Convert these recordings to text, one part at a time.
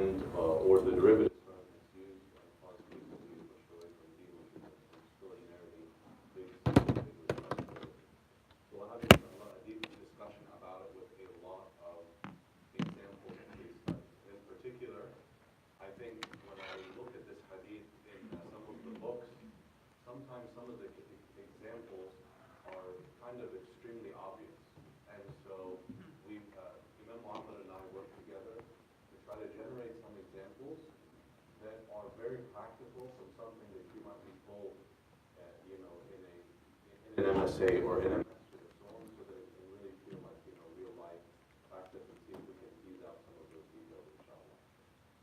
and or the derivative term is used when parts people use or show it from deal, which is extraordinarily big, trustworthy. So we'll have a deep discussion about it with a lot of examples and case studies. In particular, I think when I look at this hadith in some of the books, sometimes some of the examples are kind of extremely obvious. And so Imam Muhammad and I work together to try to generate some examples that are very practical from something that you might be told, in an MSA or in a masjid or so on, so that it can really feel like, real life practice and see if we can tease out some of those details, inshallah.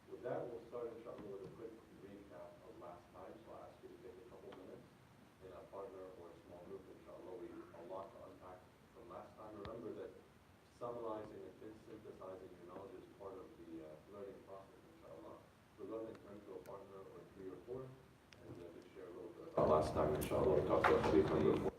With that, we'll start, inshallah, with a quick recap of last time. So I'll ask you to take a couple minutes in a partner or a small group, inshallah. We have a lot to unpack from last time. Remember that summarizing and synthesizing your knowledge is part of the learning process, inshallah. We're going to turn to a partner or three or four and just share a little bit about last time, inshallah. We'll talk about hadith number 4.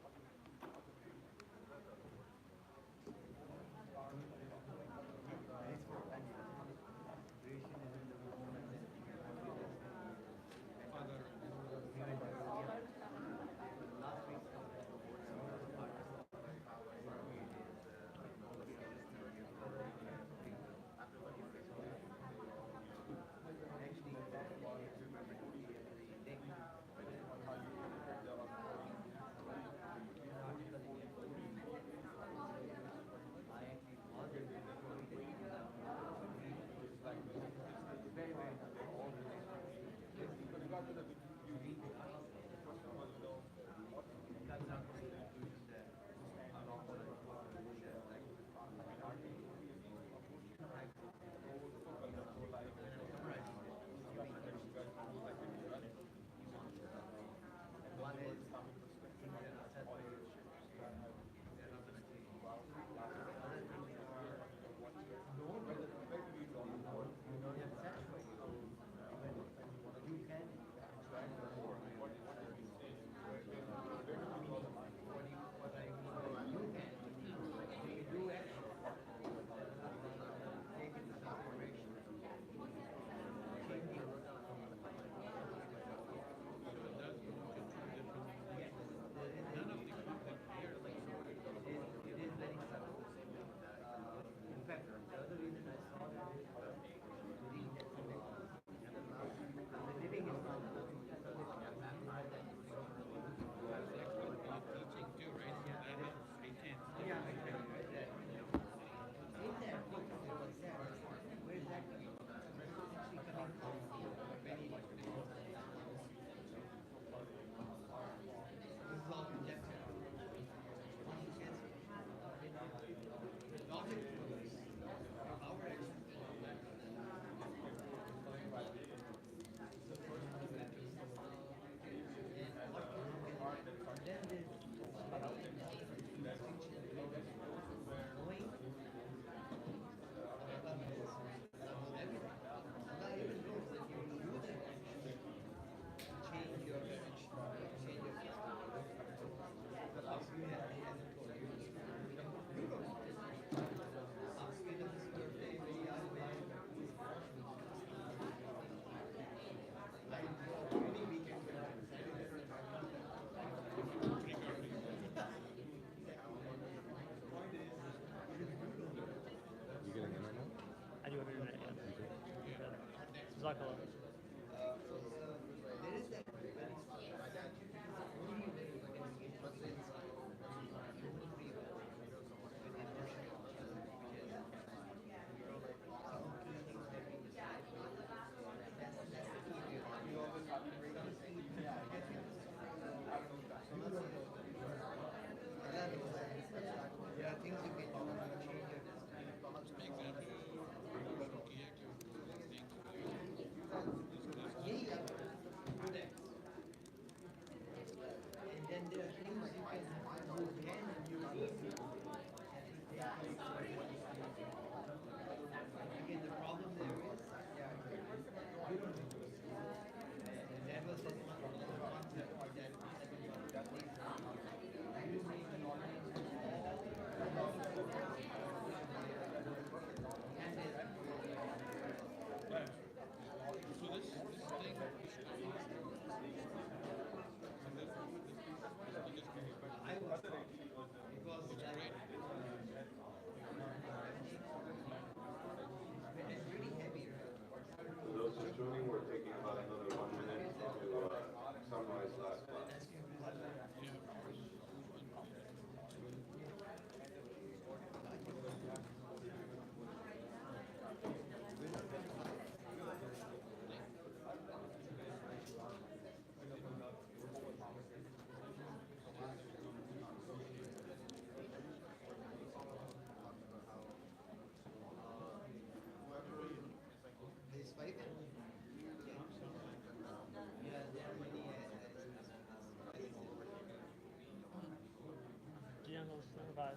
5.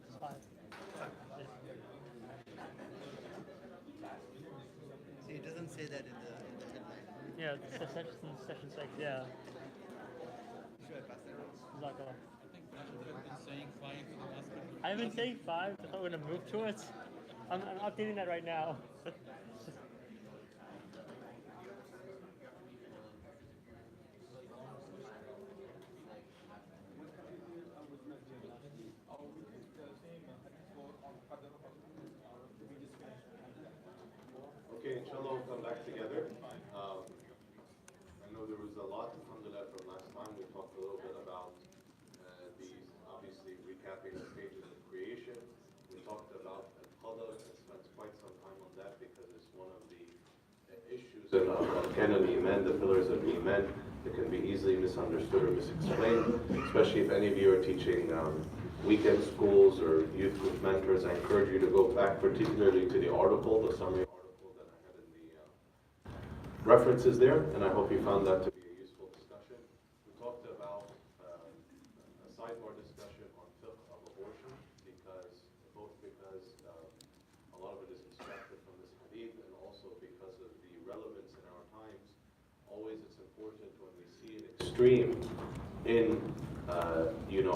It's 5. See, it doesn't say that in the headline. Yeah, it's session 6, yeah. Should I pass that around? Jazakallah. I've been saying 5 for the last couple of I've been saying 5, I thought we're going to move to it. I'm updating that right now. Okay, inshallah, we'll come back together. I know there was a lot, alhamdulillah, from last time. We talked a little bit about these, obviously, recapping the stages of creation. We talked about al-qadar and spent quite some time on that because it's one of the issues in arkan al-iman, the pillars of iman, that can be easily misunderstood or misexplained, especially if any of you are teaching weekend schools or youth group mentors. I encourage you to go back particularly to the article, the summary article that I had in the references there, and I hope you found that to be a useful discussion. We talked about a sidebar discussion on fiqh of abortion, because a lot of it is extracted from this hadith, and also because of the relevance in our times. Always it's important when we see an extreme in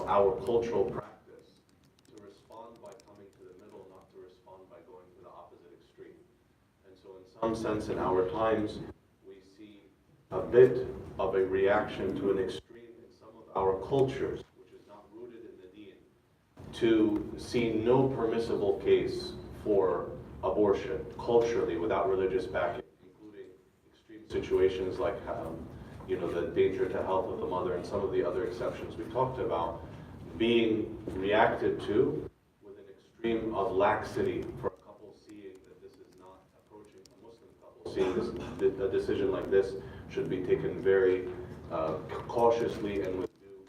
our cultural practice to respond by coming to the middle, not to respond by going to the opposite extreme. And so in some sense in our times, we see a bit of a reaction to an extreme in some of our cultures, which is not rooted in the deen, to see no permissible case for abortion culturally without religious backing, including extreme situations like the danger to health of the mother and some of the other exceptions we talked about, being reacted to with an extreme of laxity for a couple seeing that this is not approaching a Muslim couple, seeing a decision like this should be taken very cautiously and with due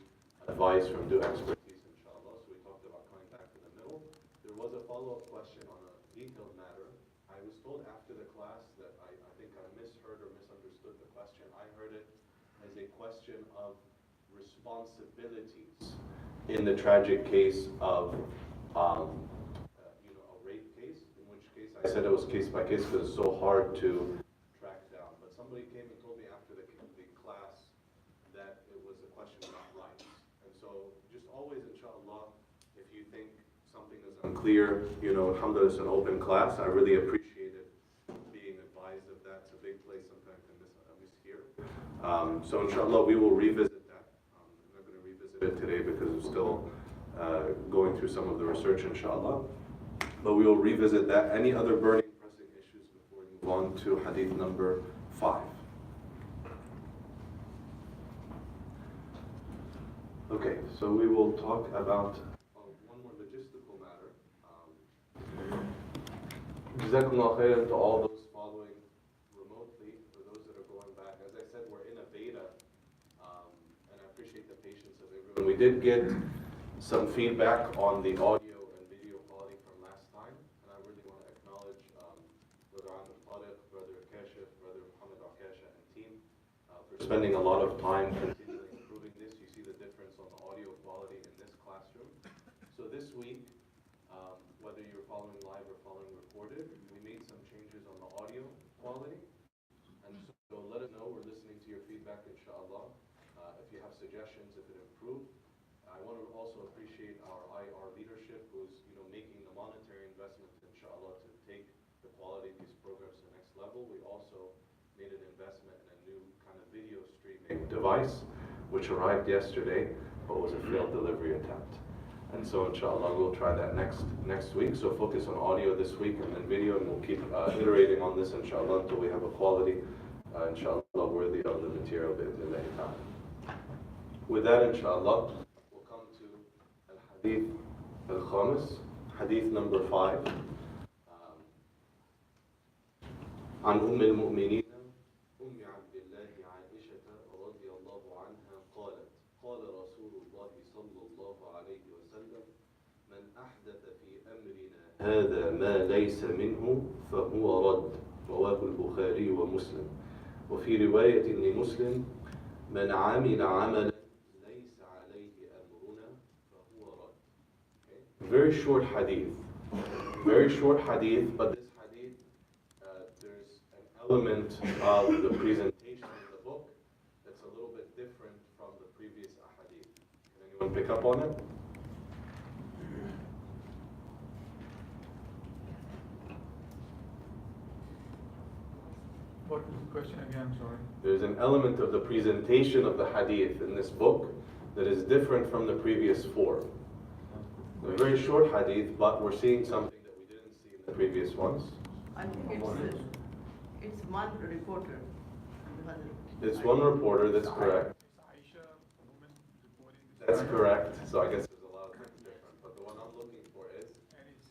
advice from due expertise, inshallah. So we talked about coming back to the middle. There was a follow-up question on a detailed matter. I was told after the class that I think I misheard or misunderstood the question. I heard it as a question of responsibilities in the tragic case of a rape case, in which case I said it was case by case because it's so hard to track down. But somebody came and told me after the class that it was a question about rights. And so just always, inshallah, if you think something is unclear, alhamdulillah, it's an open class. I really appreciate it being advised of that. It's a big place sometimes to mishear. So inshallah, we will revisit that. I'm not going to revisit it today because I'm still going through some of the research, inshallah. But we will revisit that. Any other burning, pressing issues before we move on to hadith number 5? Okay, so we will talk about one more logistical matter. Jazakumullah khairan to all those following remotely, for those that are going back. As I said, we're in a beta, and I appreciate the patience of everyone. We did get some feedback on the audio and video quality from last time, and I really want to acknowledge Brother Ahmed Tariq, Brother Kashif, Brother Muhammad Akasha, and team for spending a lot of time continually improving this. You see the difference on the audio quality in this classroom. So this week, whether you're following live or following recorded, we made some changes on the audio quality. And so let us know. We're listening to your feedback, inshallah. If you have suggestions, if it improved. I want to also appreciate our IR leadership who's making the monetary investment, inshallah, to take the quality of these programs to the next level. We also made an investment in a new kind of video streaming device, which arrived yesterday, but was a failed delivery attempt. And so inshallah we'll try that next week. So focus on audio this week and then video, and we'll keep iterating on this inshallah until we have a quality inshallah worthy of the material bi'idhnillahi ta'ala. With that, inshallah, we'll come to al-hadith al-khamis, hadith number 5. عن المؤمنين عبد الله عائشة رضي الله عنها قالت قال رسول الله صلى الله عليه وسلم من أحدث في أمرنا هذا ما ليس منه فهو رد. رواه البخاري ومسلم. وفي رواية لمسلم من عمل عملا ليس عليه أمرنا فهو رد. very short hadith. Very short hadith, but this hadith, there's an element of the presentation of the book that's a little bit different from the previous ahadith. Can anyone pick up on it? What is the question again, sorry? There's an element of the presentation of the hadith in this book that is different from the previous four. They're very short hadith, but we're seeing something that we didn't see in the previous ones. I think it's one reporter. It's one reporter, that's correct. Aisha, a woman reporting this. That's correct. So I guess there's a lot of things different. But the one I'm looking for is And it's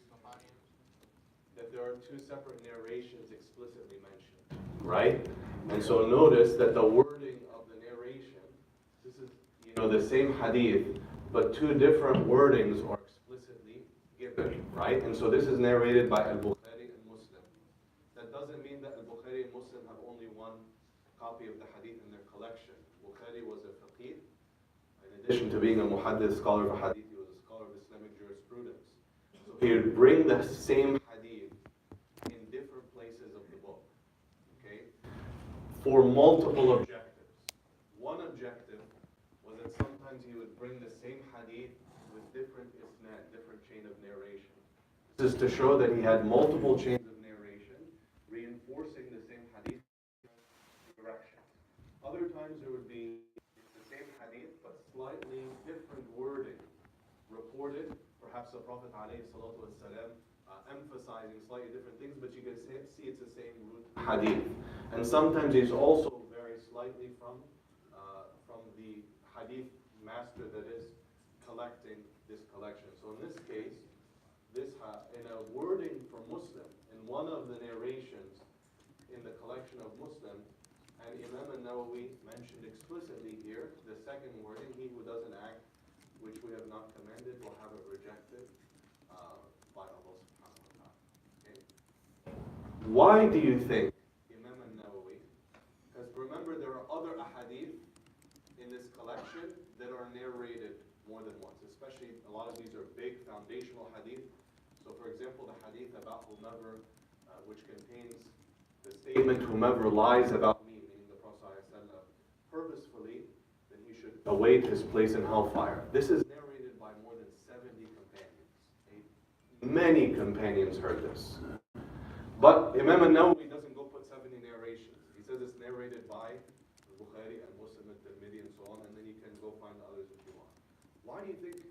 that there are two separate narrations explicitly mentioned, right? And so notice that the wording of the narration, this is, the same hadith, but two different wordings are explicitly given, right? And so this is narrated by Al-Bukhari and Muslim. That doesn't mean that Al-Bukhari and Muslim have only one copy of the hadith in their collection. Bukhari was a faqih. In addition to being a muhaddith, scholar of hadith, he was a scholar of Islamic jurisprudence. So he would bring the same hadith in different places of the book, okay? For multiple objectives. One objective was that sometimes he would bring the same hadith with different isnad, different chain of narration. This is to show that he had multiple chains of narration, reinforcing the same hadith directions. Other times there would be the same hadith, but slightly different wording reported. Perhaps the Prophet ﷺ emphasizing slightly different things, but you can see it's the same root hadith. And sometimes he's also very slightly from the hadith master that is collecting this collection. So in this case, in a wording for Muslim, in one of the narrations in the collection of Muslim, and Imam al-Nawawi mentioned explicitly here, the second wording, he who does an act which we have not commanded will have it rejected by Allah subhanahu wa ta'ala. Okay? Why do you think Imam al-Nawawi, because remember there are other ahadith in this collection that are narrated more than once, especially a lot of these are big foundational hadith. So for example, the hadith about whomever, which contains the statement, whomever lies about me, meaning the Prophet ﷺ, purposefully, then he should await his place in hellfire. This is narrated by more than 70 companions. Okay? Many companions heard this. But Imam al-Nawawi doesn't go put 70 narrations. He says it's narrated by Bukhari and Muslim and Tirmidhi and so on, and then you can go find the others if you want. Why do you think,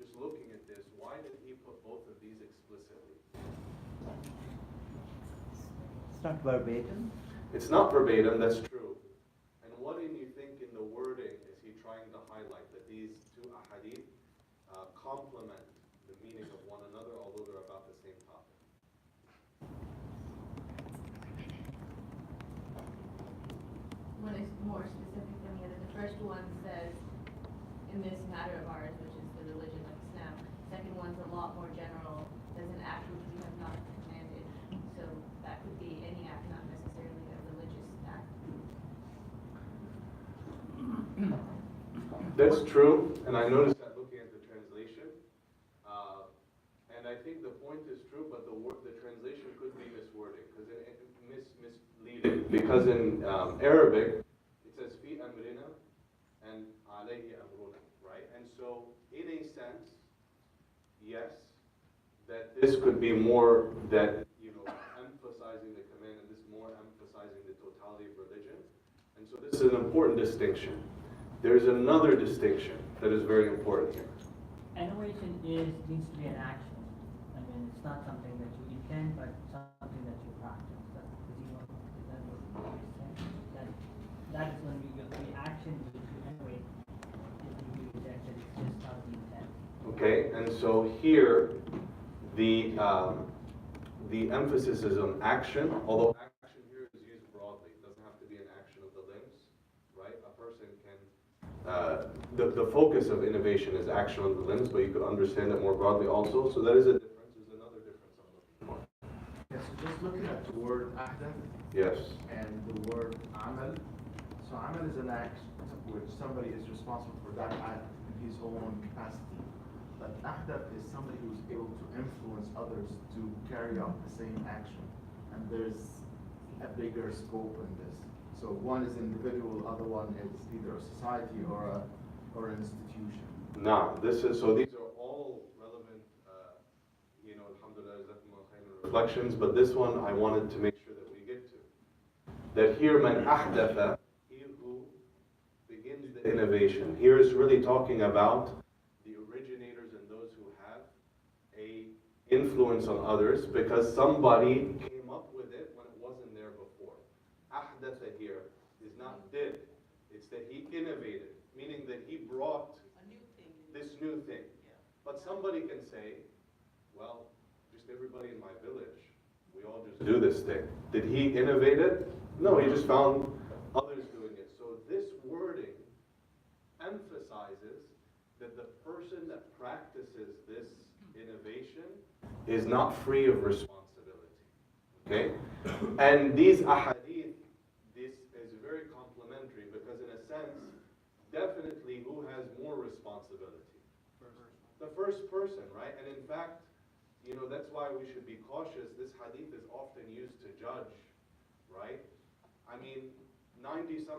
just looking at this, why did he put both of these explicitly? It's not verbatim. It's not verbatim, that's true. And what do you think in the wording is he trying to highlight? That these two ahadith complement the meaning of one another, although they're about the same topic. One is more specific than the other. The first one says, in this matter of ours, which is the religion of Islam. Second one's a lot more general, does an act which we have not commanded. So that could be any act, not necessarily a religious act. That's true, and I noticed that looking at the translation. And I think the point is true, but the translation could be miswording, because misleading. Because in Arabic, it says fi amrina and alayhi amruna, right? And so, in a sense, yes, that this could be more that, emphasizing the command, and this more emphasizing the totality of religion. And so this is an important distinction. There's another distinction that is very important here. Innovation needs to be an action. I mean, it's not something that you intend, but something that you practice. That is when the action which you innovate is to be rejected. It's just not the intent. Okay, and so here, the emphasis is on action, although action here is used broadly. It doesn't have to be an action of the limbs, right? A person can, the focus of innovation is action of the limbs, but you could understand it more broadly also. So that is a difference, is another difference I'm looking for. Yes, so just looking at the word ahdath Yes, and the word amal. So amal is an act which somebody is responsible for that act in his own capacity. But ahdaf is somebody who's able to influence others to carry out the same action. And there's a bigger scope in this. So one is individual, other one is either a society or an institution. Nah, these are all relevant, alhamdulillah, jazakumullah khairan reflections, but this one I wanted to make sure that we get to. That here, man ahdatha, he who begins the innovation. Here is really talking about the originators and those who have a influence on others because somebody came up with it when it wasn't there before. Ahdatha here is not did, it's that he innovated, meaning that he brought this new thing. But somebody can say, well, just everybody in my village, we all just do this thing. Did he innovate it? No, he just found others doing it. So this wording emphasizes that the person that practices this innovation is not free of responsibility. Okay? And these ahadith, this is very complementary because in a sense, definitely who has more responsibility? The first person, right? And in fact, that's why we should be cautious. This hadith is often used to judge, right? I mean, 90-some%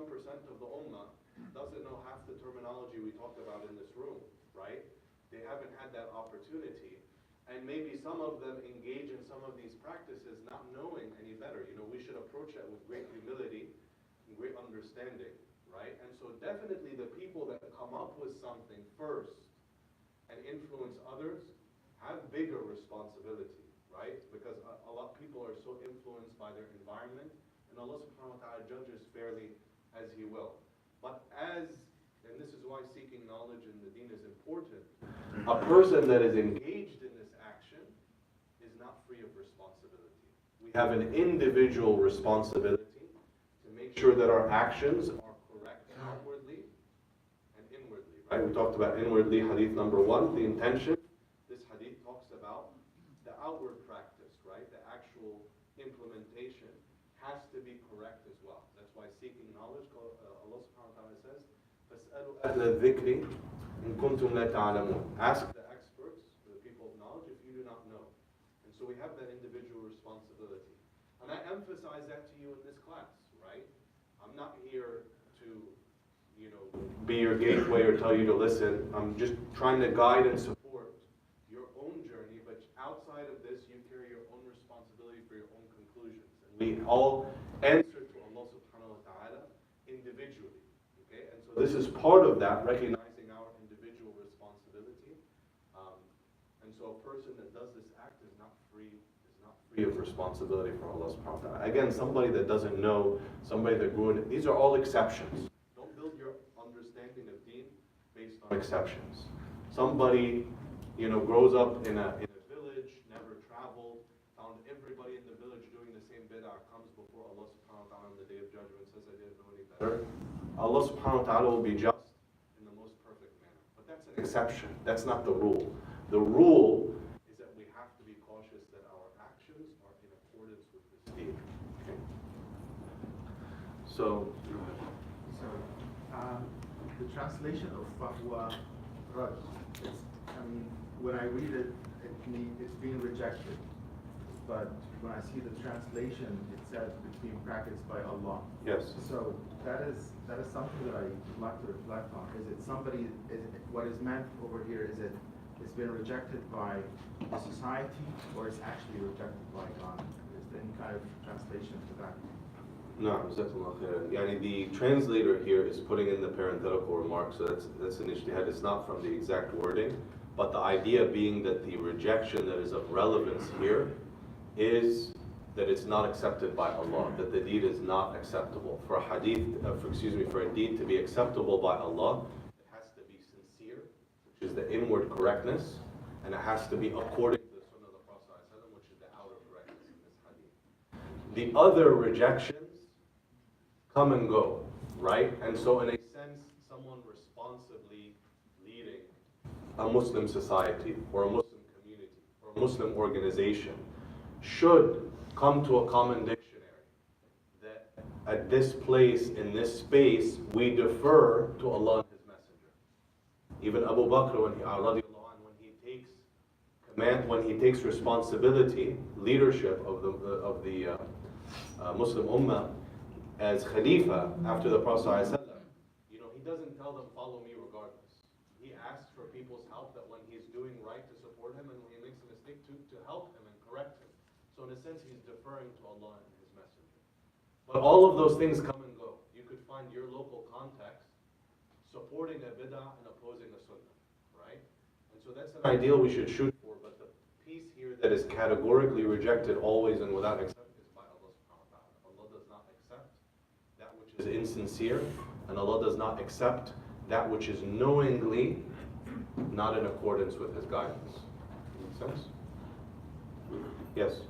of the ummah doesn't know half the terminology we talked about in this room, right? They haven't had that opportunity. And maybe some of them engage in some of these practices not knowing any better. We should approach that with great humility and great understanding, right? And so definitely the people that come up with something first and influence others have bigger responsibility, right? Because a lot of people are so influenced by their environment, and Allah subhanahu wa ta'ala judges fairly as He will. But and this is why seeking knowledge in the deen is important, a person that is engaged in this action is not free of responsibility. We have an individual responsibility to make sure that our actions are correct outwardly and inwardly, right? We talked about inwardly, hadith number 1, the intention. This hadith talks about the outward practice, right? The actual implementation has to be correct as well. That's why seeking knowledge, Allah subhanahu wa ta'ala says, فَاسْأَلُوا أَهْلَ الذِّكْرِ إِن كُنْتُمْ لَا تَعْلَمُونَ. Ask the experts, the people of knowledge, if you do not know. And so we have that individual responsibility. And I emphasize that to you in this class, right? I'm not here to be your gateway or tell you to listen. I'm just trying to guide and support your own journey, but outside of this, you carry your own responsibility for your own conclusions. And we all answer to Allah subhanahu wa ta'ala individually, okay? And so this is part of that, recognizing our individual responsibility. And so a person that does this act is not free of responsibility for Allah subhanahu wa ta'ala. Again, somebody that doesn't know, somebody that grew in it, these are all exceptions. Understanding of deen based on exceptions. Somebody, grows up in a village, never traveled, found everybody in the village doing the same bid'ah, comes before Allah subhanahu wa ta'ala on the day of judgment, says I didn't know any better. Allah subhanahu wa ta'ala will be just in the most perfect manner. But that's an exception. That's not the rule. The rule is that we have to be cautious that our actions are in accordance with this deen. Okay? So The translation of Fahwa Raj, when I read it, it's being rejected. But when I see the translation, it says between brackets by Allah. yes. So that is something that I'd like to reflect on. What is meant over here, it's been rejected by the society, or it's actually rejected by God? Is there any kind of translation to that? No, jazakumullah khairan. Yani the translator here is putting in the parenthetical remark, so that's an ijtihad. It's not from the exact wording, but the idea being that the rejection that is of relevance here is that it's not accepted by Allah, that the deed is not acceptable. For a deed to be acceptable by Allah, it has to be sincere, which is the inward correctness, and it has to be according to the sunnah of the Prophet ﷺ, which is the outer correctness in this hadith. The other rejections come and go, right? And so in a sense, someone responsibly leading a Muslim society or a Muslim community or a Muslim organization should come to a common dictionary that at this place, in this space, we defer to Allah and His Messenger. Even Abu Bakr, when he man, when he takes responsibility, leadership of the Muslim Ummah as Khalifa after the Prophet ﷺ, you know, he doesn't tell them, follow me regardless. He asks for people's help, that when he's doing right to support him, and when he makes a mistake to help him and correct him. So in a sense, he's deferring to Allah and His Messenger. But all of those things come and go. You could find your local context supporting a bid'ah and opposing a sunnah, right? And so that's an ideal we should shoot for, but the piece here that is categorically rejected always and without exception is by Allah subhanahu wa ta'ala. Allah does not accept that which is insincere, and Allah does not accept that which is knowingly not in accordance with His guidance. Make sense? Yes?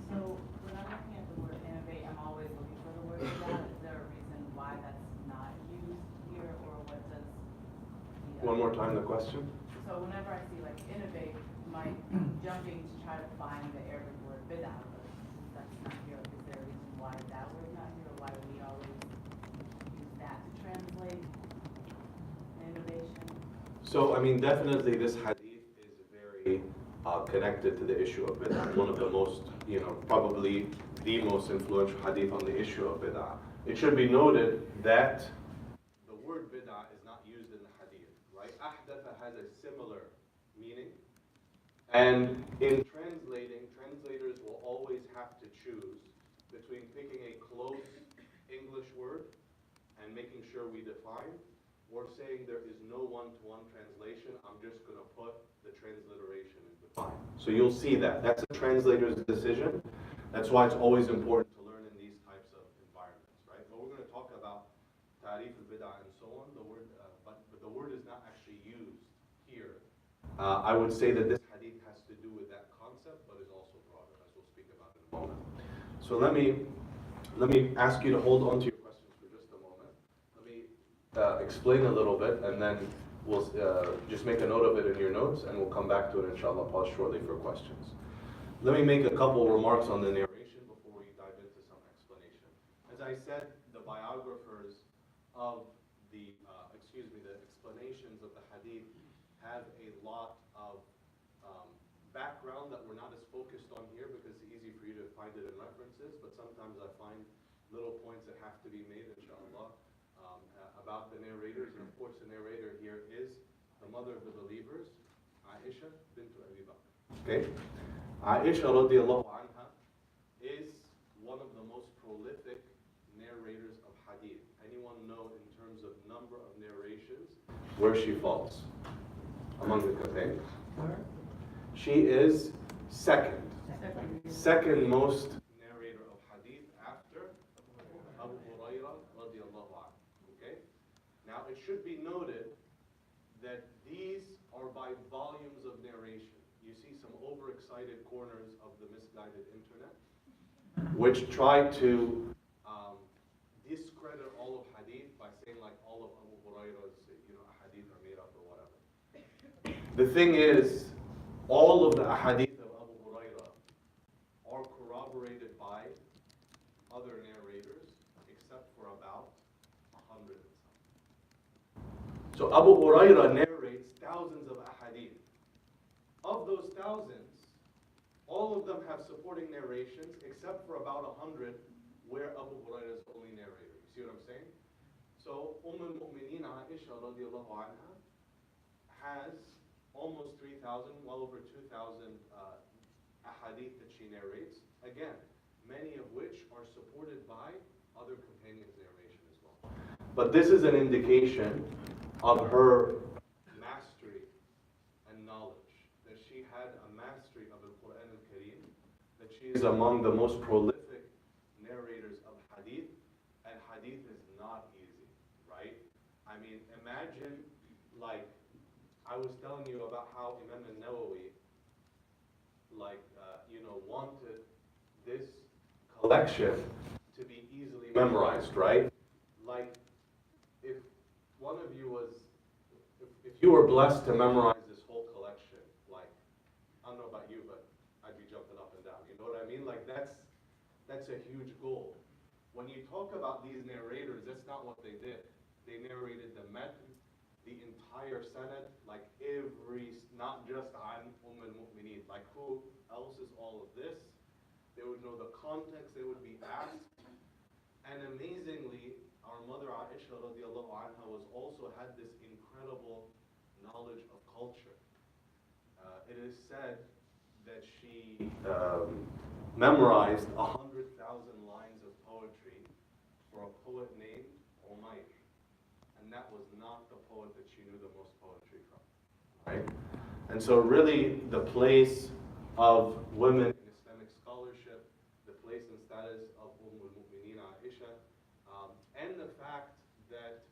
So when I'm looking at the word innovate, I'm always looking for the word for that. Is there a reason why that's not used here, or what does the... One more time the question. So whenever I see like innovate, my jumping to try to find the Arabic word bid'ah, but since that's not here, is there a reason why that word not here, or why we always use that to translate innovation? So, I mean, definitely this hadith is very connected to the issue of bid'ah. One of the most, you know, probably the most influential hadith on the issue of bid'ah. It should be noted that the word bid'ah is not used in the hadith, right? Ahdatha has a similar meaning. And in translating, translators will always have to choose between picking a close English word and making sure we define, or saying there is no one-to-one translation, I'm just going to put the transliteration and define. So you'll see that. That's a translator's decision. That's why it's always important to learn in these types of environments, right? But we're going to talk about ta'rif al-bid'ah and so on. The word, but the word is not actually used here. I would say that this hadith has to do with that concept, but is also broader, as we'll speak about in a moment. So let me ask you to hold on to your questions for just a moment. Let me explain a little bit, and then we'll just make a note of it in your notes, and we'll come back to it, inshallah, pause shortly for questions. Let me make a couple remarks on the narration before we dive into some explanation. As I said, the biographers of the, the explanations of the hadith have a lot of background that we're not as focused on here because it's easy for you to find it in references, but sometimes I find little points that have to be made, inshallah, about the narrators. And of course, the narrator here is the mother of the believers, Aisha bint Abi Bakr. Okay? Aisha radiallahu anha is one of the most prolific narrators of hadith. Anyone know in terms of number of narrations where she falls among the companions? She is second most narrator of hadith after Abu Hurairah radiallahu anhu. Okay? Now it should be noted that these are by volumes of narration. You see some overexcited corners of the misguided internet, which try to discredit all of hadith by saying like all of Abu Hurairah's hadith are made up or whatever. The thing is, all of the ahadith of Abu Hurairah are corroborated by other narrators, except for about 100 and something. So Abu Hurairah narrates thousands of ahadith. Of those thousands, all of them have supporting narrations, except for about 100 where Abu Hurairah is the only narrator. You see what I'm saying? So al-Mu'mineen Aisha radiallahu anha has almost 3,000, well over 2,000 ahadith that she narrates. Again, many of which are supported by other companions' narration as well. But this is an indication of her mastery and knowledge, that she had a mastery of the Quran al-Kareem, that she is among the most prolific narrators of hadith, and hadith is not easy, right? I mean, imagine, like, I was telling you about how Imam al-Nawawi, wanted this collection to be easily memorized, right? Like, if one of you was, if you were blessed to memorize this whole collection, like, I don't know about you, but I'd be jumping up and down. You know what I mean? Like, that's a huge goal. When you talk about these narrators, that's not what they did. They narrated the entire sanad, like every, not just an like who else is all of this? They would know the context, they would be asked. And amazingly, our mother Aisha radiallahu anha was also had this incredible knowledge of culture. It is said that she memorized 100,000 lines of poetry for a poet named Umayr. And that was not the poet that she knew the most poetry from. Right? And so really the place of women in Islamic scholarship, the place and status of al-Mu'mineen Aisha, and the fact that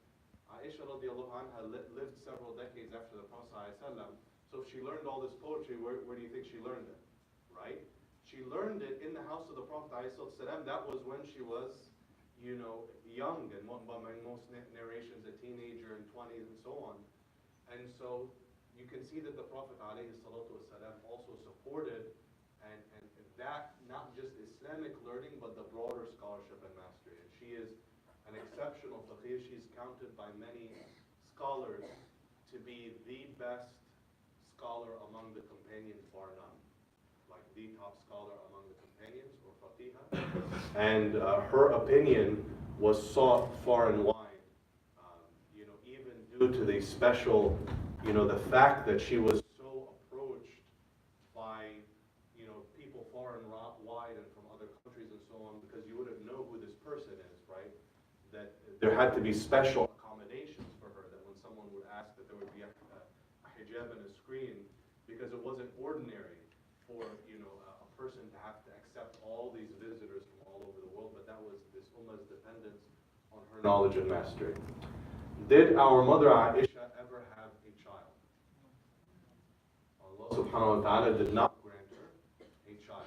Aisha radiallahu anha lived several decades after the Prophet ﷺ. So if she learned all this poetry, where do you think she learned it? Right? She learned it in the house of the Prophet ﷺ. That was when she was, young, and by most narrations, a teenager in 20s and so on. And so you can see that the Prophet ﷺ also supported and that, not just Islamic learning, but the broader scholarship and mastery. And she is an exceptional faqih. She's counted by many scholars to be the best scholar among the companions, bar none. Like the top scholar among the companions, or faqihah. And her opinion was sought far and wide, even due to the special, the fact that she was so approached by, people far and wide and from other countries and so on, because you wouldn't know who this person is, right? That there had to be special accommodations for her, that when someone would ask, that there would be a hijab and a screen, because it wasn't ordinary for, a person to have to accept all these visitors from all over the world, but that was this ummah's dependence on her knowledge and mastery. Did our mother Aisha ever have a child? Allah subhanahu wa ta'ala did not grant her a child.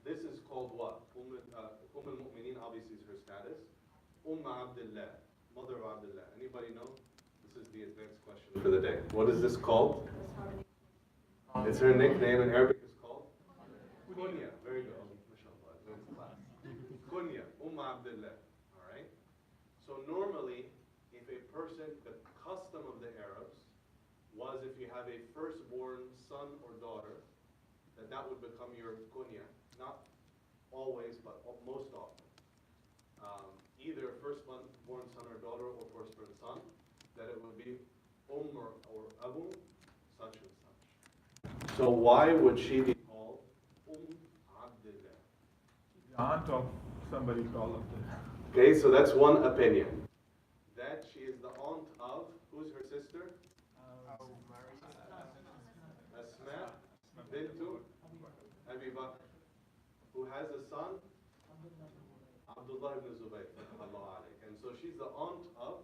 This is called what? al-Mu'mineen obviously is her status. Abdullah, mother of Abdullah. Anybody know? This is the advanced question for the day. What is this called? It's her nickname in Arabic is called? Kunya. Very good. MashaAllah, advanced class. Kunya, Abdullah. Alright? So normally, if a person, the custom of the Arabs was if you have a firstborn son or daughter, that would become your kunya. Not always, but most often. Either firstborn son or daughter, or firstborn son, that it would be or Abu, such and such. So why would she be called Abdullah? The aunt of somebody called up there. Okay, so that's one opinion. That she is the aunt of, who's her sister? Asma bintu Abi Bakr, who has a son? Abdullah ibn Zubayr. And so she's the aunt of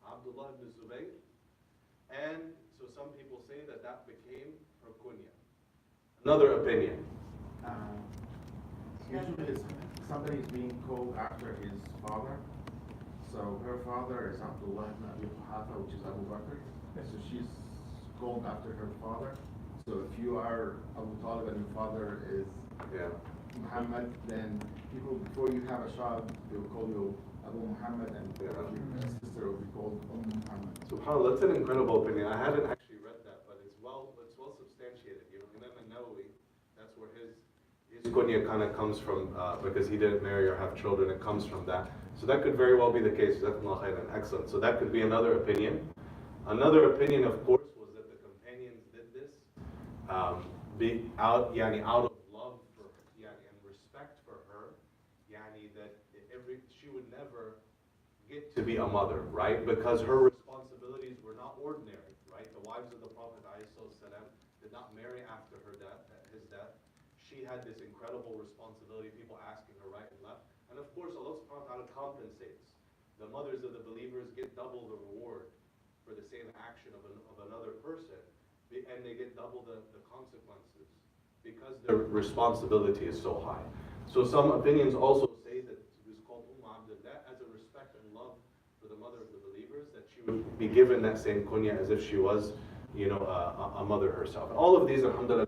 Abdullah ibn Zubayr. And so some people say that became her kunya. Another opinion. Usually somebody is being called after his father. So her father is Abdullah ibn Abi Quhafa, which is Abu Bakr. So she's called after her father. So if you are Abu Talib and your father is Muhammad, then people, before you have a child, they will call you Abu Muhammad, and your sister will be called Muhammad. SubhanAllah, that's an incredible opinion. I haven't actually read that, but it's well substantiated. Imam al-Nawawi, that's where his kunya kind of comes from, because he didn't marry or have children. It comes from that. So that could very well be the case. Jazakumullah khairan. Excellent. So that could be another opinion. Another opinion, of course, was that the companions did this out of love for her, and respect for her, that she would never get to be a mother, right? Because her responsibilities were not ordinary, right? The wives of the Prophet ﷺ did not marry after his death. She had this incredible responsibility, people asking her right and left. And of course, Allah subhanahu wa ta'ala compensates. The mothers of the believers get double the reward for the same action of another person, and they get double the consequences because their responsibility is so high. So some opinions also say that it was called Abdullah as a respect and love for the mother of the believers, that she would be given that same kunya as if she was, a mother herself. All of these, alhamdulillah,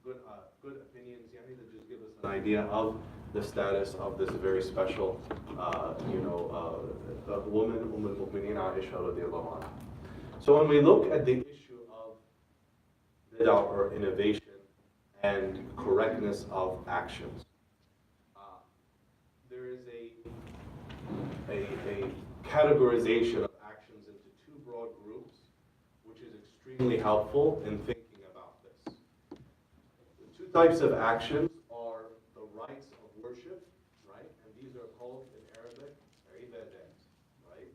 good opinions, that just give us an idea of the status of this very special, woman, al-Mu'mineen Aisha radiallahu anha. So when we look at the issue of bid'ah or innovation and correctness of actions. There is a categorization of actions into two broad groups, which is extremely helpful in thinking about this. The two types of actions are the rites of worship, right? And these are called in Arabic ibadat, right?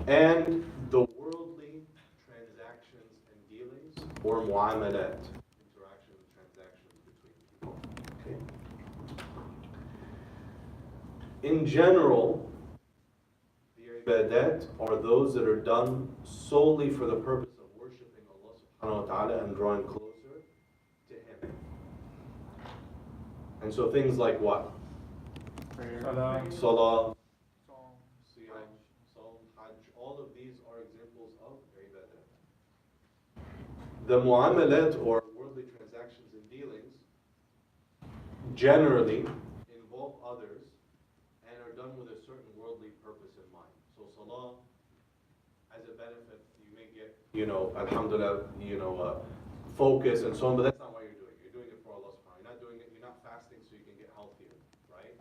And the worldly transactions and dealings, or muamalat, interactions and transactions between people. Okay. In general, the ibadat are those that are done solely for the purpose of worshiping Allah subhanahu wa ta'ala and drawing closer to Him. And so things like what? Salah, Salah, Siyam, Saum, Hajj, all of these are examples of ibadat. The muamalat, or worldly transactions and dealings, generally involve others and are done with a certain worldly purpose in mind. So salah, as a benefit, you may get, alhamdulillah, focus and so on, but that's not what you're doing. You're doing it for Allah subhanahu wa ta'ala. You're not doing it, you're not fasting so you can get healthier, right?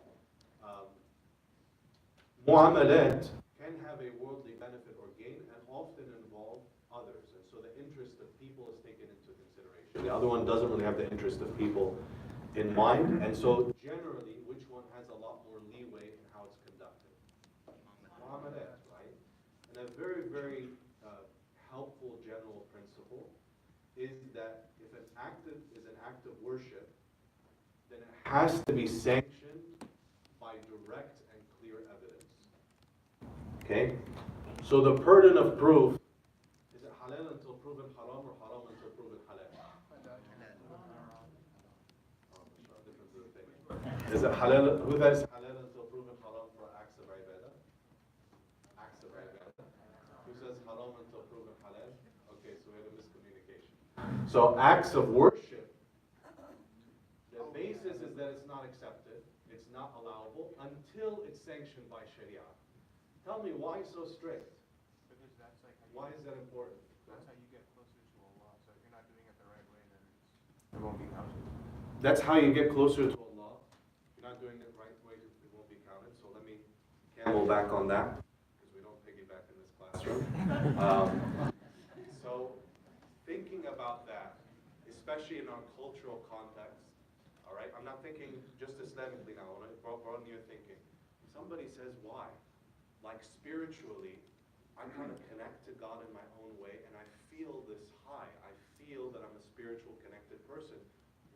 Muamalat can have a worldly benefit or gain and often involve others. And so the interest of people is taken into consideration. The other one doesn't really have the interest of people in mind. And so generally, which one has a lot more leeway in how it's conducted? Muamalat, right? And a very, very helpful general principle is that if an act is an act of worship, then it has to be sanctioned by direct and clear evidence. Okay? So the burden of proof, is it halal until proven haram or haram until proven halal? Is it halal, who says halal until proven haram for acts of ibadah? Acts of ibadah. Who says haram until proven halal? Okay, so we have a miscommunication. So acts of worship, the basis is that it's not accepted, it's not allowable until it's sanctioned by Sharia. Tell me, why so strict? Because that's like Why is that important? that's how you get closer to Allah. So if you're not doing it the right way, then it won't be counted. That's how you get closer to Allah. If you're not doing it the right way, it won't be counted. So let me camel back on that, because we don't piggyback in this classroom. So thinking about that, especially in our cultural context, all right? I'm not thinking just Islamically now. I want to broaden your thinking. Somebody says, why? Like spiritually, I kind of connect to God in my own way, and I feel this high. I feel that I'm a spiritual connected person.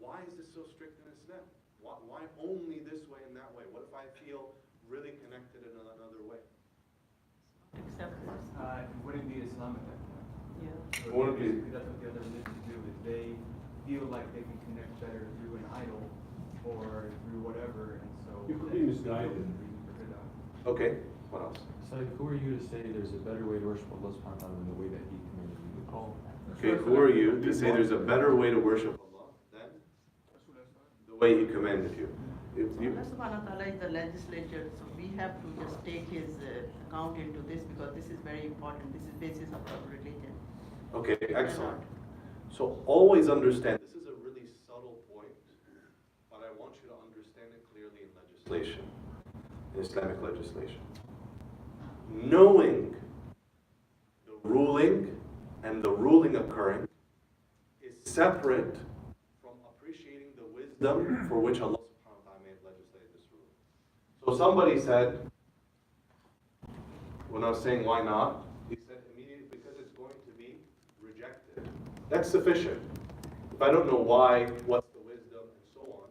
Why is this so strict in Islam? Why only this way and that way? What if I feel really connected in another way? Acceptance. It wouldn't be Islamic at that point. Yeah. So Wouldn't be. basically that's what the other religions do, is they feel like they can connect better through an idol or through whatever, and so. You could be misguided. Okay, what else? So who are you to say there's a better way to worship Allah subhanahu wa ta'ala than the way that He commanded you to call? Okay, who are you to say there's a better way to worship Allah than the way He commanded you? If you Allah subhanahu wa ta'ala is the legislature, so we have to just take his account into this, because this is very important. This is basis of our religion. Okay, excellent. So always understand, this is a really subtle point, but I want you to understand it clearly in legislation, in Islamic legislation. Knowing the ruling and the ruling occurring is separate from appreciating the wisdom for which Allah subhanahu wa ta'ala may have legislated this ruling. So somebody said, when I was saying why not, he said immediately, because it's going to be rejected. That's sufficient. If I don't know why, what's the wisdom, and so on,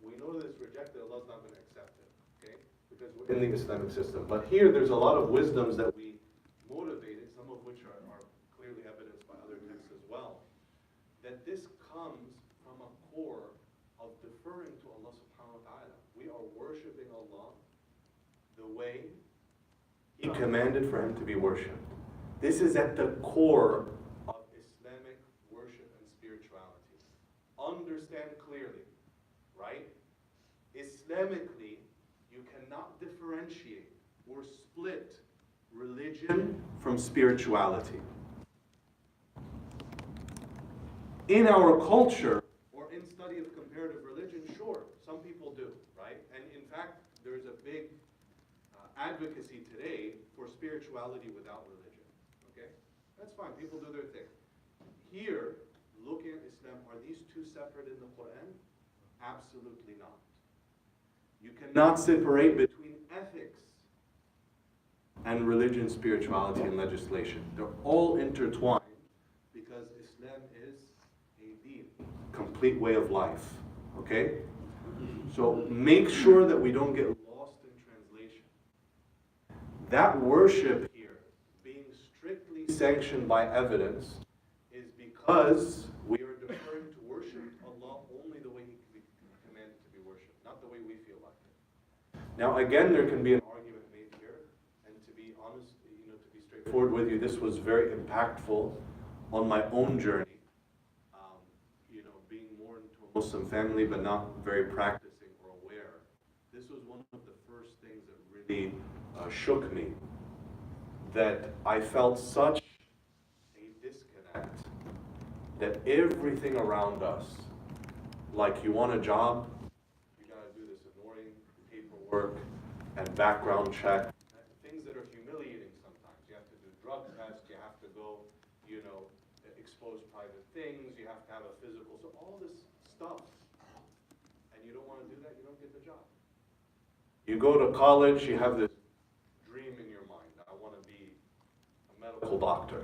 we know that it's rejected, Allah's not going to accept it, okay? Because we're in the Islamic system. But here, there's a lot of wisdoms that we motivated, some of which are clearly evidenced by other texts as well, that this comes from a core of deferring to Allah subhanahu wa ta'ala. We are worshiping Allah the way He commanded for Him to be worshipped. This is at the core of Islamic worship and spirituality. Understand clearly, right? Islamically, you cannot differentiate or split religion from spirituality. In our culture, or in studying study of comparative religion? Sure, some people do, right? And in fact, there's a big advocacy today for spirituality without religion, okay? That's fine, people do their thing. Here, looking at Islam, are these two separate in the Quran? Absolutely not. You cannot separate between ethics and religion, spirituality, and legislation. They're all intertwined because Islam is a deen, complete way of life, okay? So make sure that we don't get lost in translation. That worship here, being strictly sanctioned by evidence, is because we are deferring to worship Allah only the way He commanded to be worshipped, not the way we feel like it. Now again, there can be an argument made here, and to be honest, to be straightforward with you, this was very impactful on my own journey. Being more into a Muslim family, but not very practicing or aware. This was one of the first things that really shook me. That I felt such a disconnect. That everything around us, like you want a job, you gotta do this annoying paperwork and background check. Things that are humiliating sometimes. You have to do drug tests, you have to go, expose private things, you have to have a physical, so all this stuff. And you don't want to do that, you don't get the job. You go to college, you have this dream in your mind, I want to be a medical doctor.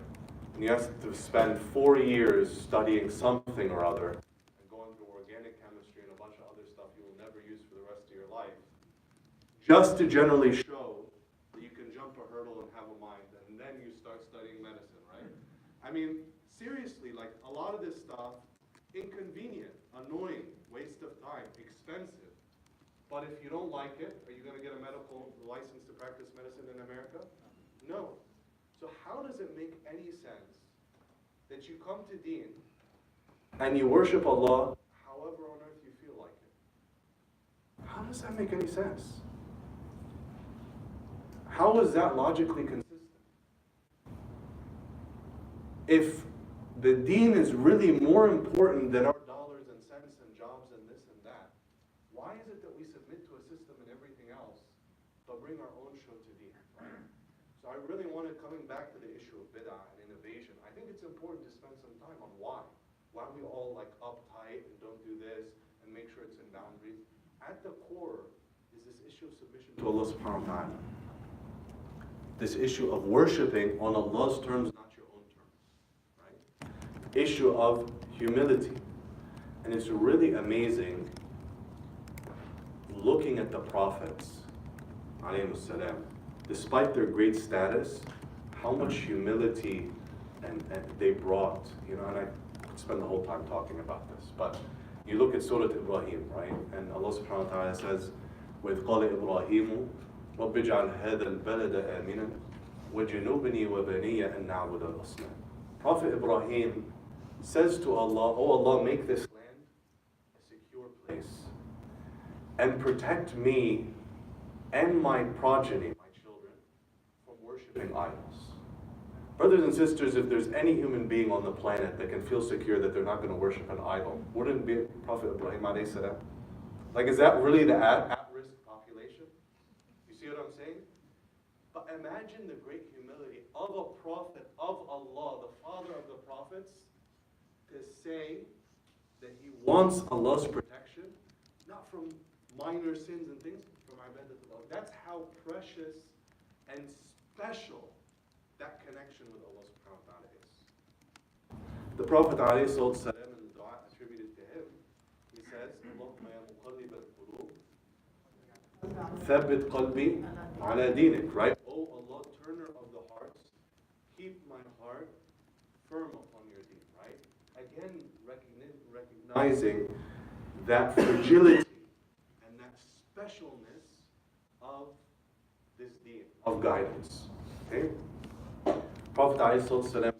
And you have to spend 4 years studying something or other, and going through organic chemistry and a bunch of other stuff you will never use for the rest of your life, just to generally show that you can jump a hurdle and have a mind, and then you start studying medicine, right? I mean, seriously, like a lot of this stuff, inconvenient, annoying, waste of time, expensive. But if you don't like it, are you going to get a medical license to practice medicine in America? No. So how does it make any sense that you come to Deen and you worship Allah however on earth you feel like it? How does that make any sense? How is that logically consistent? If the Deen is really more important than our dollars and cents and jobs and this and that, why is it that we submit to a system and everything else, but bring our own show to Deen, right? So I really wanted, coming back to the issue of bid'ah and innovation, I think it's important to spend some time on why. Why we all like uptight and don't do this and make sure it's in boundaries. At the core is this issue of submission to Allah subhanahu wa ta'ala. This issue of worshiping on Allah's terms, not your own terms, right? Issue of humility. And it's really amazing looking at the prophets, alayhimus salam, despite their great status, how much humility and they brought, and I could spend the whole time talking about this, but you look at Surah Ibrahim, right? And Allah subhanahu wa ta'ala says, وَإِذْ قَالَ إِبْرَاهِيمُ رَبِّ اجْعَلْ هَذَا الْبَلَدَ آمِنًا وَجُنُوبْنِي وَبَنِيَّ أَن نَعْبُدَ الْأَصْنَامَ. Prophet Ibrahim says to Allah, oh Allah, make this land a secure place and protect me and my progeny, my children, from worshiping idols. Brothers and sisters, if there's any human being on the planet that can feel secure that they're not going to worship an idol, wouldn't it be Prophet Ibrahim alayhi salam? Like, is that really the at-risk population? You see what I'm saying? But imagine the great humility of a prophet of Allah, the father of the prophets, to say that he wants Allah's protection, not from minor sins and things, from ibadatullah. That's how precious and special that connection with Allah subhanahu wa ta'ala is. The Prophet alayhi salam, in the dua attributed to him, he says, Allahumma ya muqallib al-qulub, thabbit qalbi ala dinik, right? Oh Allah, turner of the hearts, keep my heart firm upon your deen, right? Again, recognizing that fragility and that specialness of this deen, of guidance. Okay? Prophet ﷺ says,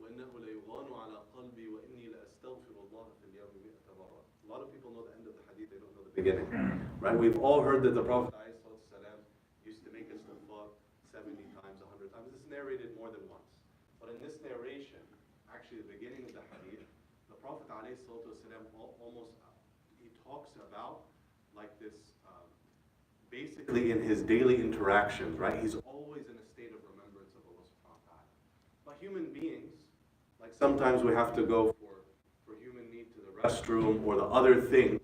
وَإِنَّهُ لَيُغَانُ عَلَى قَلْبِي وَإِنِّي لَأَسْتَغْفِرُ اللَّهَ فِي الْيَوْمِ 100 مرة. A lot of people know the end of the hadith, they don't know the beginning. Right? We've all heard that the Prophet ﷺ used to make istighfar 70 times, 100 times. This is narrated more than once. But in this narration, actually the beginning of the hadith, the Prophet ﷺ alayhi salatu wasalam, almost, he talks about like this, basically in his daily interactions, right? He's always in a state of remembrance of Allah subhanahu wa ta'ala. But human beings, like sometimes we have to go for human need to the restroom or the other things.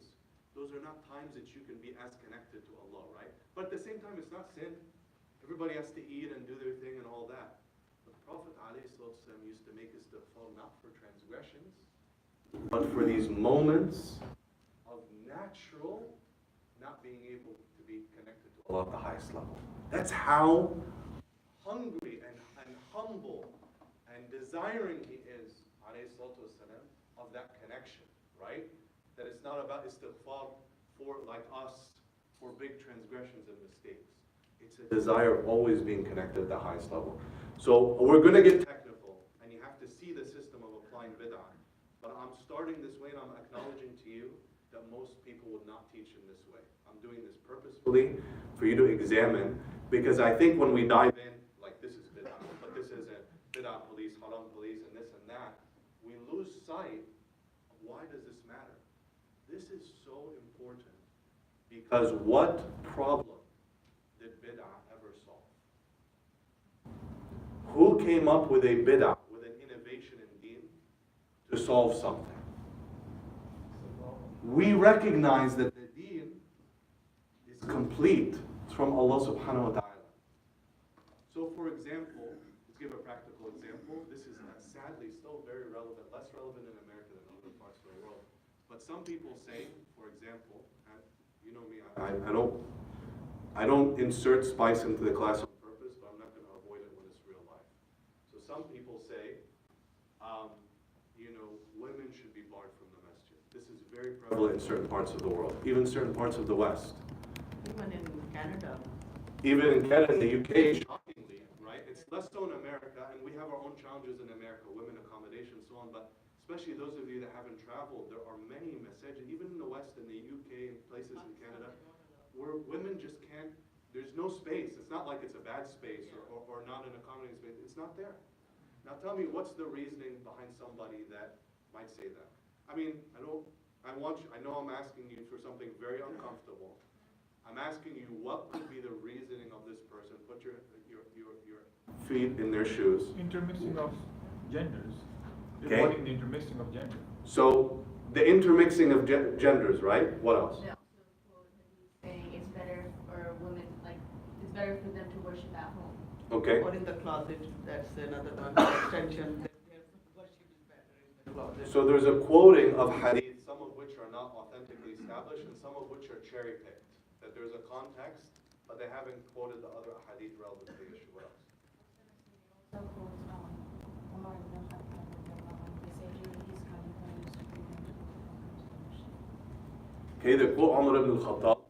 Those are not times that you can be as connected to Allah, right? But at the same time, it's not sin. Everybody has to eat and do their thing and all that. But the Prophet ﷺ used to make istighfar not for transgressions, but for these moments of natural not being able to be connected to Allah at the highest level. That's how hungry and humble and desiring he is, والسلام, of that connection, right? That it's not about istighfar for, like us, for big transgressions and mistakes. It's a desire of always being connected at the highest level. So we're going to get technical, and you have to see the system of applying bid'ah. But I'm starting this way, and I'm acknowledging to you that most people would not teach in this way. I'm doing this purposefully for you to examine, because I think when we dive in, like this is bid'ah, but this isn't bid'ah police, haram police, and this and that, we lose sight of why does this matter. This is so important, because what problem did bid'ah ever solve? Who came up with a bid'ah, with an innovation in deen, to solve something? We recognize that the deen is complete from Allah subhanahu wa ta'ala. So for example, let's give a practical example. This is sadly still very relevant, less relevant in America than other parts of the world. But some people say, for example, and you know me, I don't insert spice into the class on purpose, but I'm not going to avoid it when it's real life. So some people say, women should be barred from the masjid. This is very prevalent in certain parts of the world, even certain parts of the West. Even in Canada. Even in Canada, the UK, shockingly, right? It's less so in America, and we have our own challenges in America, women accommodation, so on, but especially those of you that haven't traveled, there are many masajid, even in the West, in the UK, and places in Canada, where women just can't, there's no space. It's not like it's a bad space or not an accommodating space. It's not there. Now tell me, what's the reasoning behind somebody that might say that? I mean, I know I'm asking you for something very uncomfortable. I'm asking you, what could be the reasoning of this person? Put your feet in their shoes. Intermixing of genders. Okay. Avoiding the intermixing of gender. So, the intermixing of genders, right? What else? They also quote Hadith saying it's better for women, like, it's better for them to worship at home. Okay. Or in the closet, that's another one, extension. Their worship is better in the closet. So there's a quoting of hadith, some of which are not authentically established and some of which are cherry-picked. That there's a context, but they haven't quoted the other hadith relevant to the issue. What else? Also quotes Umar ibn Khattab. They say Julie is coming when used to bring them to worship. Okay, they quote Umar ibn Khattab,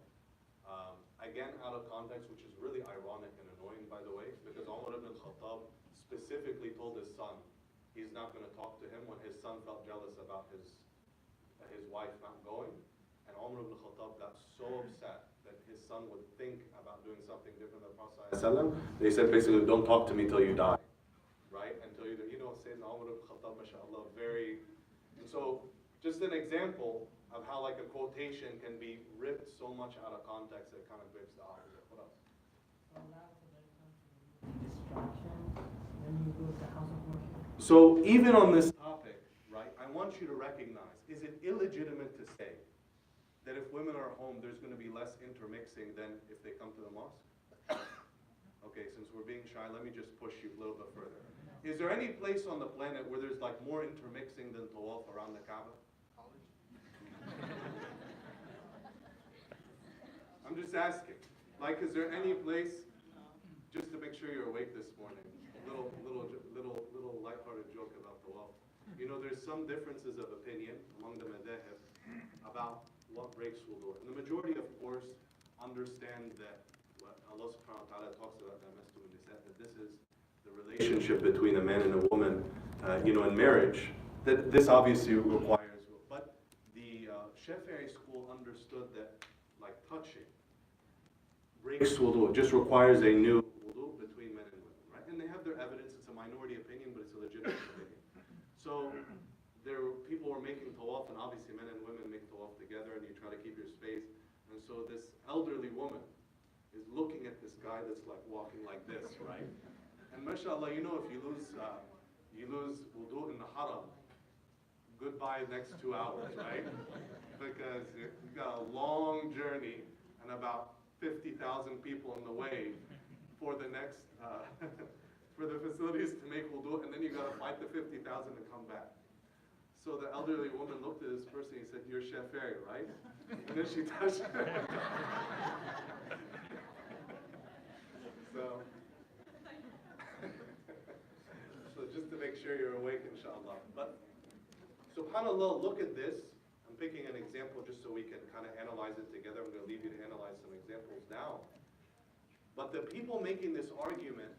again out of context, which is really ironic and annoying, by the way, because Umar ibn Khattab specifically told his son he's not going to talk to him when his son felt jealous about his wife not going. And Umar ibn Khattab got so upset that his son would think about doing something different than the Prophet ﷺ. They said basically, don't talk to me till you die, right? Until you know, Sayyidina Umar ibn Khattab, mashallah, very. And so, just an example of how like a quotation can be ripped so much out of context that it kind of grips the opposite. What else? So that's when it comes to distractions when you go to the house of worship. So even on this topic, right, I want you to recognize, is it illegitimate to say that if women are home, there's going to be less intermixing than if they come to the mosque? Okay, since we're being shy, let me just push you a little bit further. Is there any place on the planet where there's like more intermixing than tawaf around the Kaaba? I'm just asking. Like, is there any place, just to make sure you're awake this morning, little lighthearted joke about tawaf. You know, there's some differences of opinion among the madhahib about what breaks wudu. And the majority, of course, understand that what Allah subhanahu wa ta'ala talks about that this is the relationship between a man and a woman, in marriage. That this obviously requires, but the Shafi'i school understood that, like touching, breaks wudu. It just requires a new wudu between men and women, right? And they have their evidence. It's a minority opinion, but it's a legitimate opinion. So people were making tawaf, and obviously men and women make tawaf together, and you try to keep your space. And so this elderly woman is looking at this guy that's like walking like this, right? And mashallah, you know, if you lose wudu in the haram, goodbye next 2 hours, right? Because you've got a long journey and about 50,000 people in the way for the next, for the facilities to make wudu, and then you gotta fight the 50,000 to come back. So the elderly woman looked at this person and said, "You're Shafari, right?" And then she touched her. So just to make sure you're awake, inshallah. But subhanAllah, look at this. I'm picking an example just so we can kind of analyze it together. I'm going to leave you to analyze some examples now. But the people making this argument,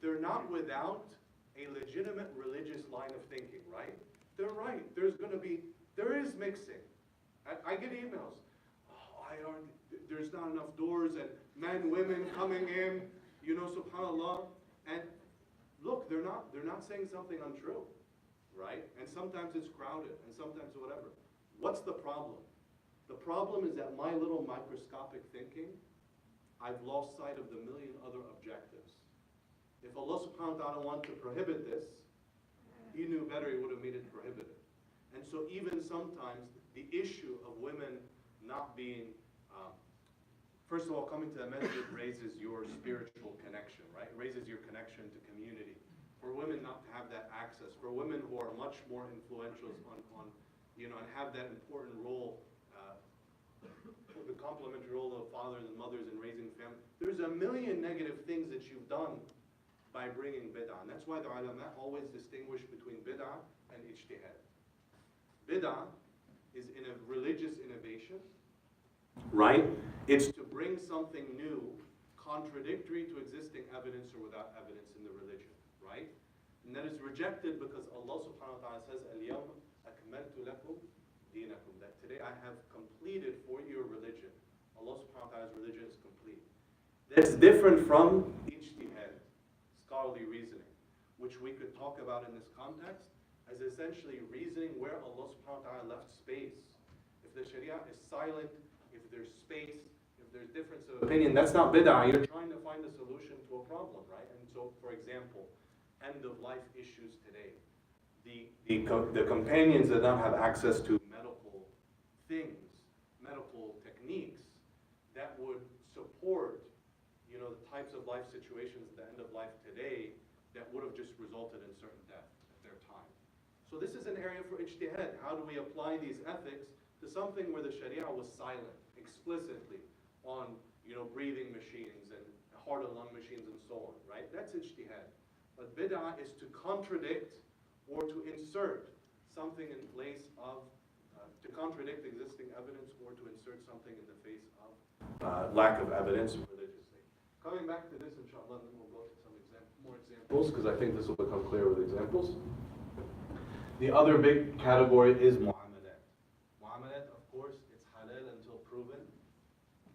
they're not without a legitimate religious line of thinking, right? They're right. There is mixing. I get emails. Oh, there's not enough doors and men, women coming in, you know, subhanAllah. And look, they're not saying something untrue, right? And sometimes it's crowded, and sometimes whatever. What's the problem? The problem is that my little microscopic thinking, I've lost sight of the million other objectives. If Allah subhanahu wa ta'ala wanted to prohibit this, He knew better, He would have made it prohibited. And so even sometimes the issue of women not being, first of all, coming to the masjid raises your spiritual connection, right? It raises your connection to community. For women not to have that access, for women who are much more influential on you know, and have that important role, the complementary role of fathers and mothers in raising family. There's a million negative things that you've done by bringing bid'ah. And that's why the ulama always distinguish between bid'ah and ijtihad. Bid'ah is in a religious innovation, right? It's to bring something new, contradictory to existing evidence or without evidence in the religion, right? And that is rejected because Allah subhanahu wa ta'ala says, "Al-yawma akmaltu lakum dinakum," that today I have completed for your religion. Allah subhanahu wa ta'ala's religion is complete. That's different from ijtihad, scholarly reasoning, which we could talk about in this context as essentially reasoning where Allah subhanahu wa ta'ala left space. If the Sharia is silent, if there's space, if there's difference of opinion, that's not bid'ah. You're trying to find a solution to a problem, right? And so, for example, end-of-life issues today. The companions that don't have access to medical things, medical techniques that would support, you know, the types of life situations at the end of life today that would have just resulted in certain death at their time. So this is an area for ijtihad. How do we apply these ethics to something where the Sharia was silent explicitly on, you know, breathing machines and heart and lung machines and so on, right? That's ijtihad. But bid'ah is to contradict or to insert something in place of, to contradict existing evidence or to insert something in the face of lack of evidence religiously. Coming back to this, inshallah, then we'll go to some more examples, because I think this will become clear with examples. The other big category is mu'amalat. Mu'amalat, of course, it's halal until proven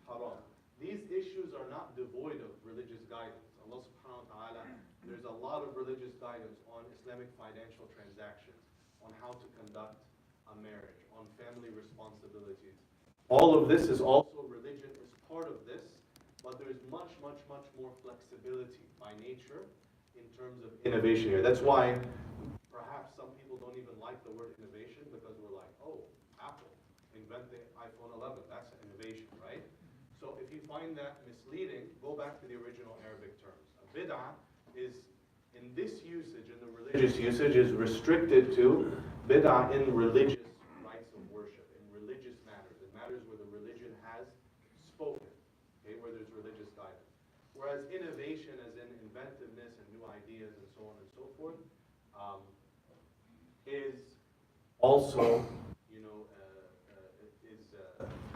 haram. These issues are not devoid of religious guidance. Allah subhanahu wa ta'ala, there's a lot of religious guidance on Islamic financial transactions, on how to conduct a marriage, on family responsibilities. All of this is also, religion is part of this, but there's much, much, much more flexibility by nature in terms of innovation here. That's why perhaps some people don't even like the word innovation, because we're like, oh, Apple invented iPhone 11, that's an innovation, right? So if you find that misleading, go back to the original Arabic terms. A bid'ah is, in this usage, in the religious usage, is restricted to bid'ah in religious rites of worship, in religious matters, in matters where the religion has spoken, okay, where there's religious guidance. Whereas innovation, as in inventiveness and new ideas and so on and so forth, is also, you know,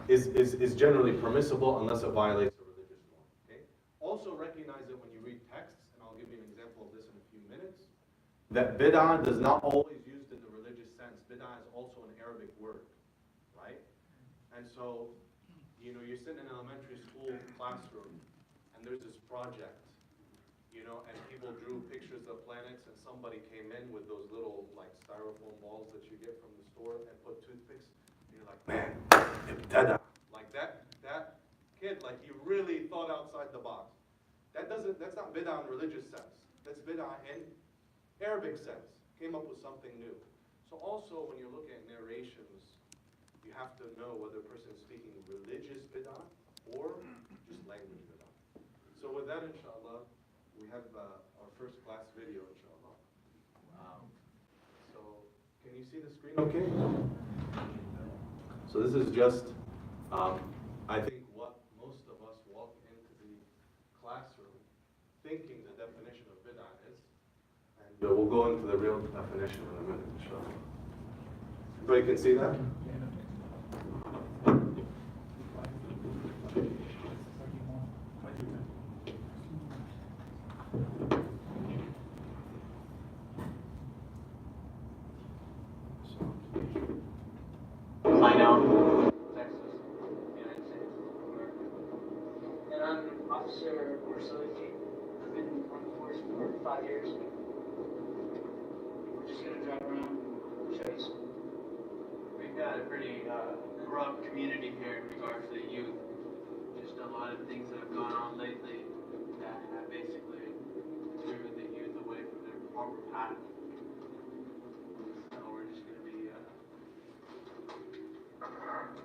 is generally permissible unless it violates a religious norm. Okay. Also recognize that when you read texts, and I'll give you an example of this in a few minutes, that bid'ah does not always used in the religious sense. Bid'ah is also an Arabic word, right? And so, you know, you're sitting in an elementary school classroom, and there's this project, you know, and people drew pictures of planets, and somebody came in with those little like styrofoam balls that you get from the store and put toothpicks. And you're like, man, ibtada. Like that kid, like he really thought outside the box. That's not bid'ah in religious sense. That's bid'ah in Arabic sense. Came up with something new. So also when you're looking at narrations, you have to know whether a person is speaking religious bid'ah or just language bid'ah. So with that, inshallah, we have our first class video, inshallah. So can you see the screen okay? So this is just, I think, what most of us walk into the classroom thinking the definition of bid'ah is. And we'll go into the real definition in a minute, inshallah. Everybody can see that? Plano, Texas, United States of America. And I'm Officer Marcelli. I've been on the force for 5 years. We're just going to drive around, show you some. We've got a pretty corrupt community here in regards to the youth. Just a lot of things that have gone on lately that have basically driven the youth away from their proper path. So we're just going to be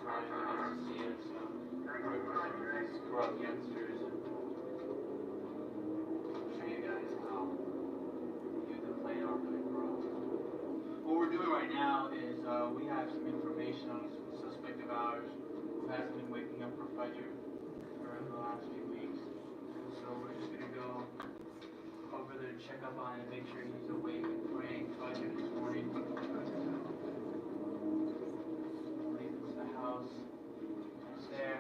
trying to see us represent these corrupt youngsters and show you guys how youth in Plano are really corrupt. What we're doing right now is we have some information on a suspect of ours who hasn't been waking up for Fajr for the last few weeks. So we're just going to go over there to check up on him and make sure he's awake and praying Fajr this morning. The house is there.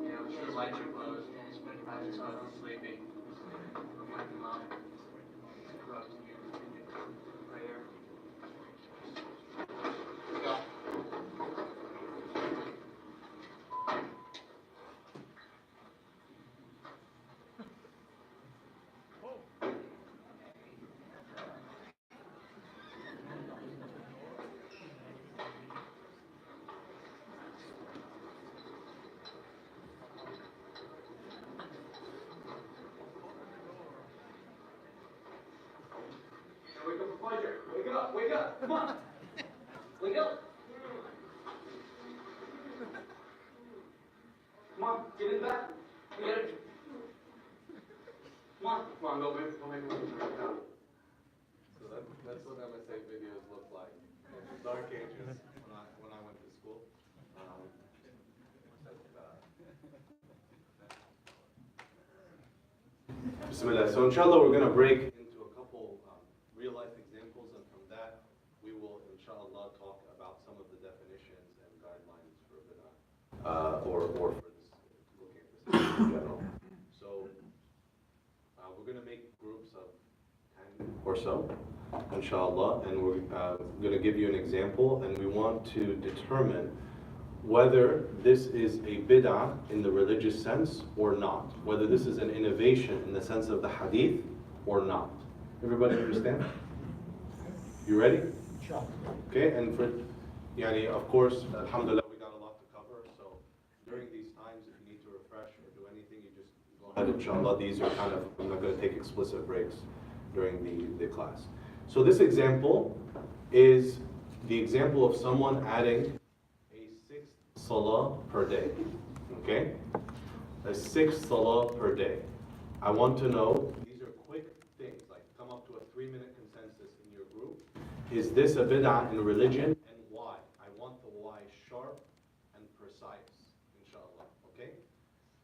Yeah, I'm sure the lights are closed. I just thought he's sleeping. I'll wake him up. Corrupt you. Prayer. Go. Wake up for pleasure. Wake up, wake up. Come on. Wake up. Come on, get in back. Get it. Come on, go make a move. So that's what MSA videos look like. In the dark ages, when I went to school. Bismillah. So inshallah we're going to break into a couple real life examples, and from that we will inshallah talk about some of the definitions and guidelines for bid'ah, or for this, looking at this in general. So we're going to make groups of 10 or so, inshallah, and we're going to give you an example, and we want to determine whether this is a bid'ah in the religious sense or not, whether this is an innovation in the sense of the hadith or not. Everybody understand? You ready? Sure. Okay, and for, of course, alhamdulillah, we got a lot to cover, so during these times, if you need to refresh or do anything, you just go ahead, inshallah. These are kind of, I'm not going to take explicit breaks during the class. So this example is the example of someone adding a 6th salah per day, okay? A 6th salah per day. I want to know, these are quick things, like come up to a 3-minute consensus in your group. Is this a bid'ah in religion, and why? I want the why sharp and precise, inshallah, okay?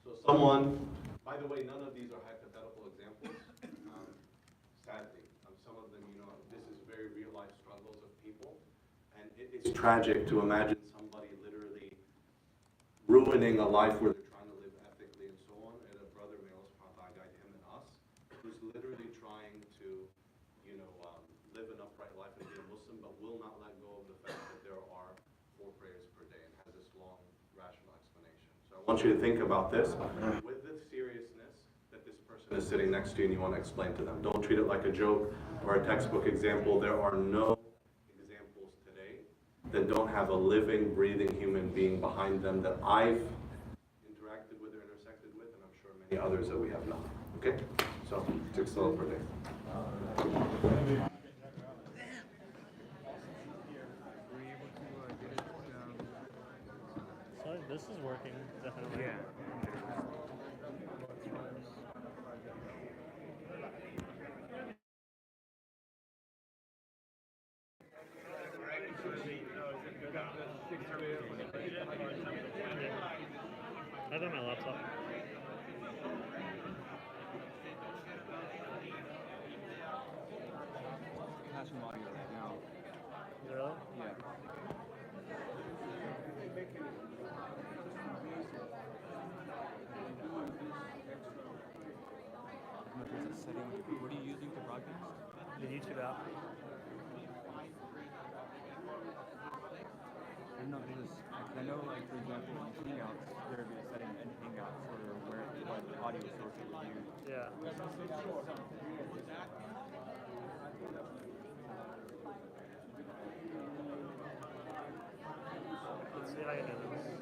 So someone, by the way, none of these are hypothetical examples, sadly. Some of them, this is very real life struggles of people, and it's tragic to imagine somebody literally ruining a life where they're trying to live ethically and so on, and a brother, may Allah subhanahu wa ta'ala guide him and us, who's literally trying to, live an upright life and be a Muslim, but will not let go of the fact that there are 4 prayers per day and has this long I want you to think about this with the seriousness that this person is sitting next to you and you want to explain to them. Don't treat it like a joke or a textbook example. There are no examples today that don't have a living, breathing human being behind them that I've interacted with or intersected with, and I'm sure many others that we have not. Okay? So, jigsaw per day. So this is working, definitely. Yeah. I have my laptop. Passing audio right now. Really? Yeah. There's a setting. What are you using to broadcast? The YouTube app. I know I know, like, for example, on Hangouts, there would be a setting in Hangouts where what audio source it would use. Yeah. Let's see if I can do this.